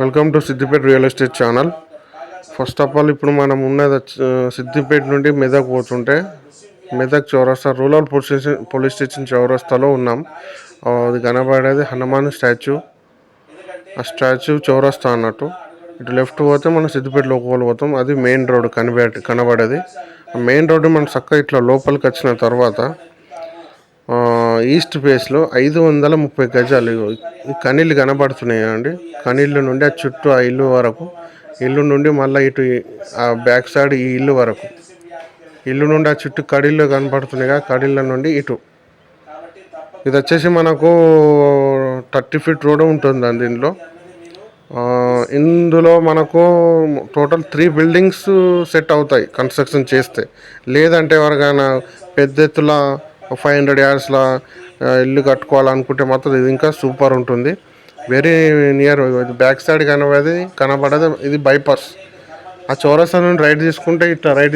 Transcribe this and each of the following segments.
Welcome to Siddipet real estate channel. First of all ఇప్పుడు మనం ఉన్నది సిద్దిపేట నుండి మెదక్ పోతుంటే మెదక్ చౌరస్తా రూరల్ పోలీస్ స్టేషన్ చౌరస్తాలో ఉన్నాం. అది కనబడేది హనుమాన్ స్టాచ్యూ. ఆ స్టాచ్యూ చౌరస్తా అన్నట్టు. ఇటు లెఫ్ట్ పోతే మనం సిద్దిపేట లోపల పోతాం. అది మెయిన్ రోడ్ కనబడేది. ఆ మెయిన్ రోడ్డు మనం చక్కగా ఇట్లా లోపలికి వచ్చిన తర్వాత ఈస్ట్ ఫేస్లో 530 గజాలు ఈ కనీళ్ళు కనబడుతున్నాయి అండి. కనీళ్ళ నుండి ఆ చుట్టూ ఆ ఇల్లు వరకు, ఇల్లు నుండి మళ్ళీ ఇటు ఆ బ్యాక్ సైడ్ ఈ ఇల్లు వరకు, ఇల్లు నుండి ఆ చుట్టూ కడీళ్ళు కనబడుతున్నాయి. కడీళ్ళ నుండి ఇటు ఇది వచ్చేసి మనకు 30 ఫీట్ రోడ్ ఉంటుందండి. ఇందులో మనకు టోటల్ 3 బిల్డింగ్స్ సెట్ అవుతాయి కన్స్ట్రక్షన్ చేస్తే. లేదంటే ఎవరికైనా పెద్ద ఎత్తుల 500 యార్డ్స్లో ఇల్లు కట్టుకోవాలనుకుంటే మాత్రం ఇది ఇంకా సూపర్ ఉంటుంది. వెరీ నియర్ బ్యాక్ సైడ్ కనబడేది ఇది బైపాస్. ఆ చౌరస్తా నుండి రైట్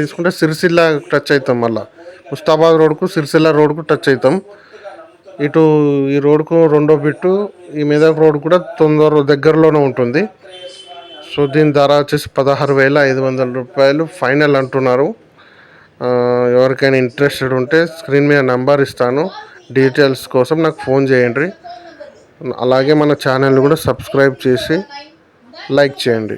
తీసుకుంటే సిరిసిల్ల టచ్ అవుతాం. మళ్ళీ ముస్తాబాద్ రోడ్కు సిరిసిల్ల రోడ్కు టచ్ అవుతాం. ఇటు ఈ రోడ్కు రెండో బిట్టు ఈ మెదక్ రోడ్ కూడా దగ్గరలోనే ఉంటుంది. సో దీని ధర వచ్చేసి 16,500 రూపాయలు ఫైనల్ అంటున్నారు. ఎవరికైనా ఇంట్రెస్టెడ్ ఉంటే స్క్రీన్ మీద నెంబర్ ఇస్తాను. డీటెయిల్స్ కోసం నాకు ఫోన్ చేయండి. అలాగే మన ఛానల్ కూడా సబ్స్క్రైబ్ చేసి లైక్ చేయండి.